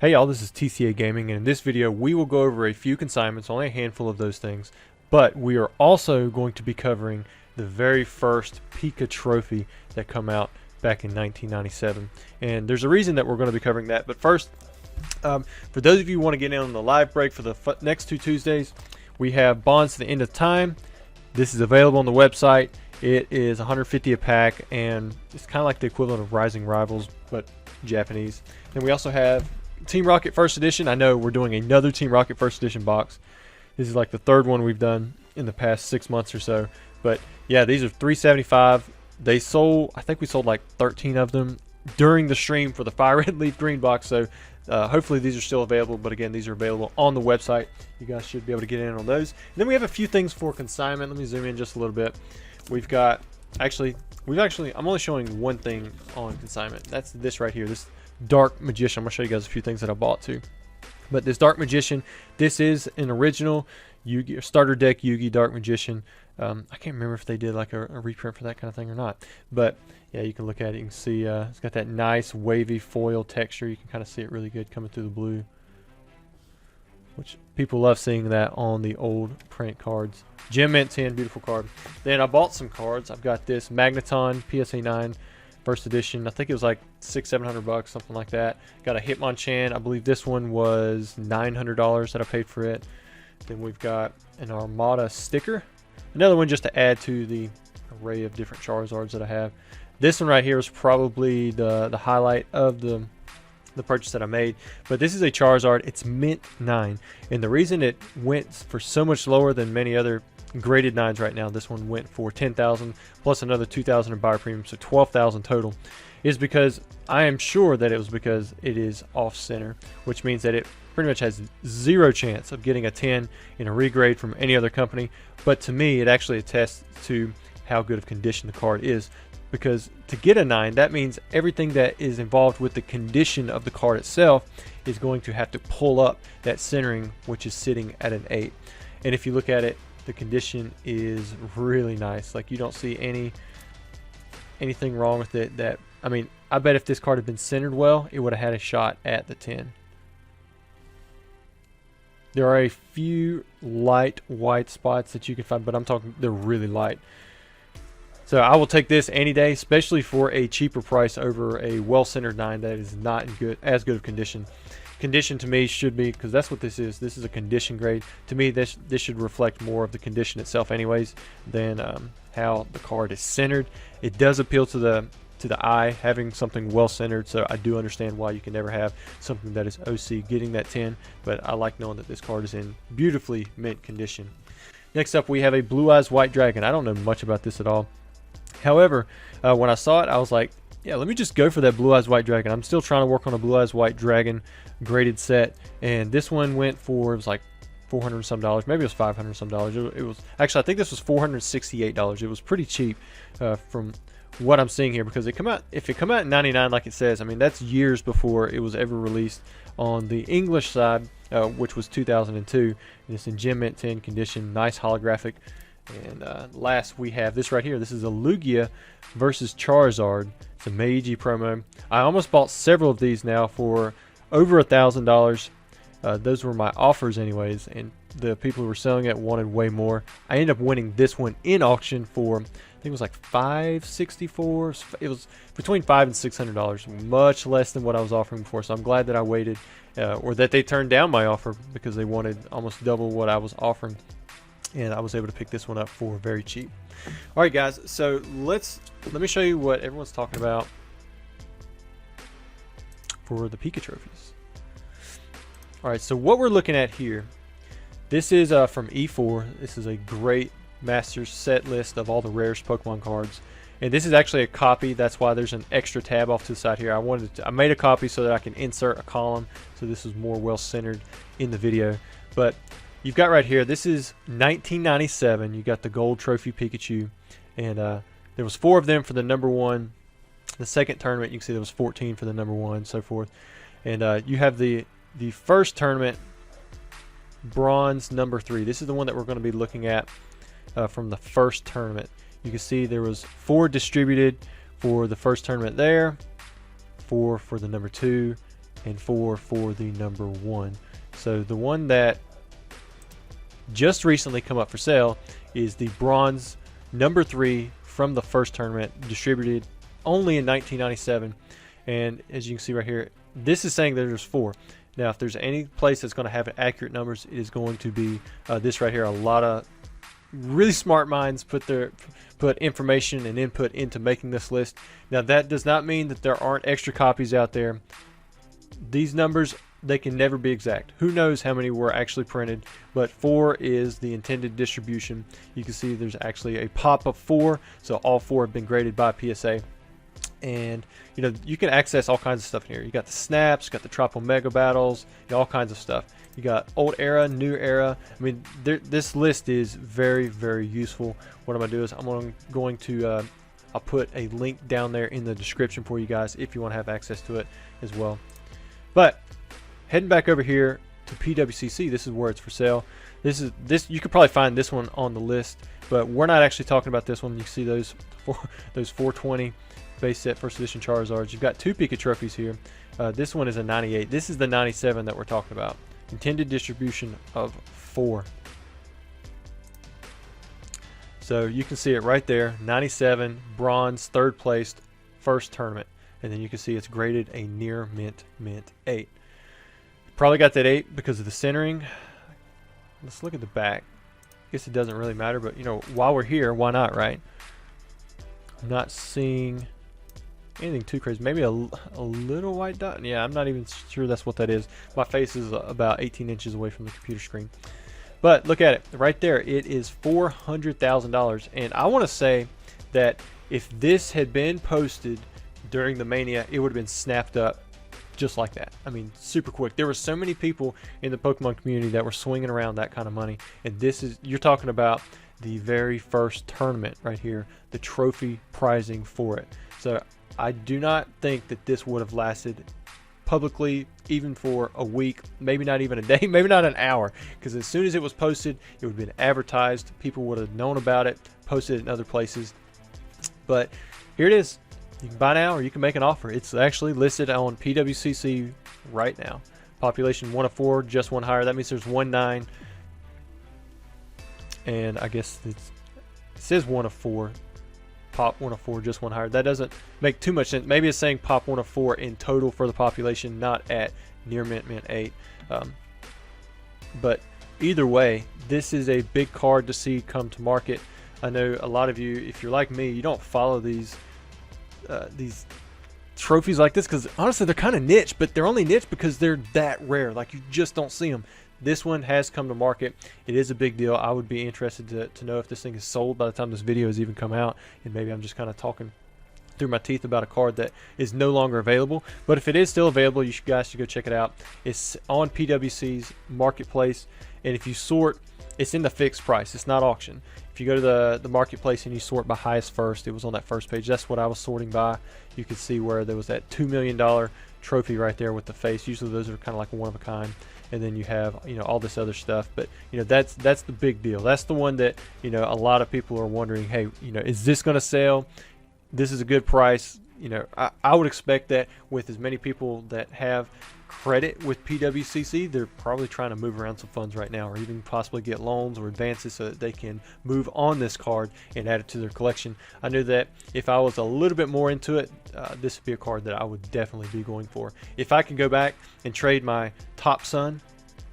Hey y'all, this is TCA Gaming, and in this video we will go over a few consignments, only a handful of those things, but we are also going to be covering the very first Pika trophy that come out back in 1997. And there's a reason that we're going to be covering that, but first, for those of you who want to get in on the live break for the next 2 Tuesdays, we have Bonds to the End of Time. This is available on the website. It is 150 a pack, and it's kind of like the equivalent of Rising Rivals, but Japanese. Then we also have Team Rocket First Edition. I know we're doing another Team Rocket First Edition box. This is like the third one we've done in the past 6 months or so. But yeah, these are $375. They sold, I think we sold like 13 of them during the stream for the Fire Red Leaf Green box. So hopefully these are still available. But again, these are available on the website. You guys should be able to get in on those. And then we have a few things for consignment. Let me zoom in just a little bit. We've got, I'm only showing one thing on consignment. That's this right here. This Dark Magician. I'm going to show you guys a few things that I bought too. But this Dark Magician, this is an original Yugi starter deck Yugi Dark Magician. I can't remember if they did like a reprint for that kind of thing or not. But yeah, you can look at it. You can see it's got that nice wavy foil texture. You can kind of see it really good coming through the blue, which people love seeing that on the old print cards. Gem Mint 10, beautiful card. Then I bought some cards. I've got this Magneton PSA 9 First Edition. I think it was like $600-700, something like that. Got a Hitmonchan. I believe this one was $900 that I paid for it. Then we've got an Armada sticker. Another one just to add to the array of different Charizards that I have. This one right here is probably the highlight of the purchase that I made. But this is a Charizard. It's Mint 9. And the reason it went for so much lower than many other graded 9s right now, this one went for $10,000 plus another $2,000 in buyer premium, so $12,000 total, is because I am sure that it was because it is off center, which means that it pretty much has zero chance of getting a 10 in a regrade from any other company. But to me, it actually attests to how good of condition the card is, because to get a 9, that means everything that is involved with the condition of the card itself is going to have to pull up that centering, which is sitting at an 8. And if you look at it, the condition is really nice. Like, you don't see anything wrong with it. That, I mean, I bet if this card had been centered well, it would have had a shot at the 10. There are a few light white spots that you can find, but I'm talking, they're really light. So I will take this any day, especially for a cheaper price over a well-centered 9 that is not in as good of condition. Condition to me should be, because that's what this is. This is a condition grade. To me, this should reflect more of the condition itself anyways than how the card is centered. It does appeal to the eye, having something well centered, so I do understand why you can never have something that is OC getting that 10, but I like knowing that this card is in beautifully mint condition. Next up, we have a Blue Eyes White Dragon. I don't know much about this at all. However, when I saw it, I was like, yeah, let me just go for that Blue Eyes White Dragon. I'm still trying to work on a Blue Eyes White Dragon graded set, and this one went for, it was like $400 and some, maybe it was $500 and some. It was actually, I think this was $468. It was pretty cheap from what I'm seeing here, because if it come out in 99 like it says, I mean, that's years before it was ever released on the English side, which was 2002, and it's in Gem Mint 10 condition, nice holographic. And last we have this right here. This is a Lugia versus Charizard. It's a Meiji promo. I almost bought several of these now for over $1,000. Those were my offers anyways, and the people who were selling it wanted way more. I ended up winning this one in auction for, I think it was like $564. It was between $500 and $600, much less than what I was offering before. So I'm glad that I waited, or that they turned down my offer, because they wanted almost double what I was offering. And I was able to pick this one up for very cheap. All right, guys. So let me show you what everyone's talking about for the Pika trophies. All right. So what we're looking at here, this is from E4. This is a great Masters set list of all the rarest Pokemon cards, and this is actually a copy. That's why there's an extra tab off to the side here. I made a copy so that I can insert a column, so this is more well centered in the video. But you've got right here, this is 1997. You got the gold trophy Pikachu, and there was 4 of them for the number 1. The second tournament, you can see there was 14 for the number 1, so forth. And you have the first tournament, bronze number 3. This is the one that we're going to be looking at from the first tournament. You can see there was 4 distributed for the first tournament there, 4 for the number 2, and 4 for the number 1. So the one that just recently come up for sale is the bronze number 3 from the first tournament, distributed only in 1997. And as you can see right here, this is saying that there's 4. Now if there's any place that's going to have accurate numbers, it is going to be this right here. A lot of really smart minds put information and input into making this list. Now that does not mean that there aren't extra copies out there. These numbers, they can never be exact. Who knows how many were actually printed, but 4 is the intended distribution. You can see there's actually a pop of 4, so all 4 have been graded by PSA. And you know, you can access all kinds of stuff in here. You got the snaps, you got the Tropical Mega Battles, you know, all kinds of stuff. You got old era, new era. I mean, this list is very, very useful. What I'm gonna do is I'm going to I'll put a link down there in the description for you guys if you want to have access to it as well. But heading back over here to PWCC, this is where it's for sale. This you could probably find this one on the list, but we're not actually talking about this one. You see those 420 base set first edition Charizards. You've got 2 Pikachu trophies here. This one is a 98. This is the 97 that we're talking about. Intended distribution of 4. So you can see it right there, 97, bronze, 3rd placed, first tournament. And then you can see it's graded a near mint 8. Probably got that 8 because of the centering. Let's look at the back. Guess it doesn't really matter, but you know, while we're here, why not, right? I'm not seeing anything too crazy. Maybe a little white dot. Yeah, I'm not even sure that's what that is. My face is about 18 inches away from the computer screen. But look at it right there. It is $400,000, and I want to say that if this had been posted during the Mania, it would have been snapped up just like that. I mean, super quick. There were so many people in the Pokemon community that were swinging around that kind of money, and this is, you're talking about the very first tournament right here, the trophy pricing for it. So I do not think that this would have lasted publicly even for a week, maybe not even a day, maybe not an hour, because as soon as it was posted, it would have been advertised, people would have known about it, posted it in other places. But here it is. You can buy now or you can make an offer. It's actually listed on PWCC right now. Population 1 of 4, just 1 higher. That means there's 1-9. And I guess it says 1 of 4. Pop 1 of 4, just 1 higher. That doesn't make too much sense. Maybe it's saying pop 1 of 4 in total for the population, not at near mint 8. But either way, this is a big card to see come to market. I know a lot of you, if you're like me, you don't follow these trophies like this because honestly they're kind of niche, but they're only niche because they're that rare. Like, you just don't see them. This one has come to market. It is a big deal. I would be interested to know if this thing is sold by the time this video has even come out, and maybe I'm just kind of talking through my teeth about a card that is no longer available. But if it is still available, you guys should go check it out. It's on PWC's marketplace, and if you sort, it's in the fixed price. It's not auction. If you go to the marketplace and you sort by highest first, it was on that first page. That's what I was sorting by. You could see where there was that $2 million trophy right there with the face. Usually those are kind of like one of a kind. And then you have, you know, all this other stuff. But you know, that's the big deal. That's the one that, you know, a lot of people are wondering, hey, you know, is this going to sell? This is a good price. You know, I would expect that with as many people that have credit with PWCC, they're probably trying to move around some funds right now, or even possibly get loans or advances so that they can move on this card and add it to their collection. I knew that if I was a little bit more into it, this would be a card that I would definitely be going for. If I can go back and trade my Top Sun,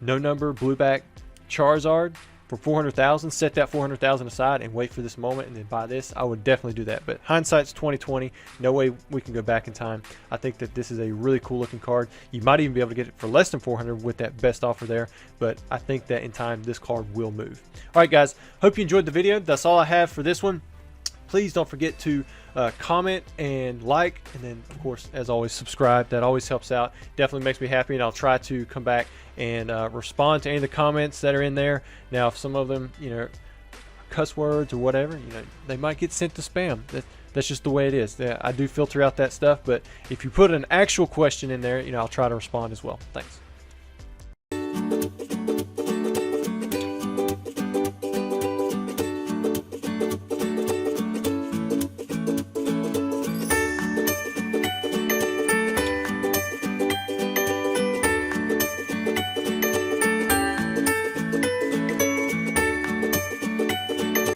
no number, blueback Charizard for 400,000, set that 400,000 aside and wait for this moment and then buy this, I would definitely do that. But hindsight's 2020. No way we can go back in time. I think that this is a really cool looking card. You might even be able to get it for less than 400 with that best offer there, but I think that in time this card will move. All right, guys, hope you enjoyed the video. That's all I have for this one. Please don't forget to comment and like, and then of course, as always, subscribe. That always helps out. Definitely makes me happy, and I'll try to come back and respond to any of the comments that are in there. Now, if some of them, you know, cuss words or whatever, you know, they might get sent to spam. That's just the way it is. I do filter out that stuff, but if you put an actual question in there, you know, I'll try to respond as well. Thanks.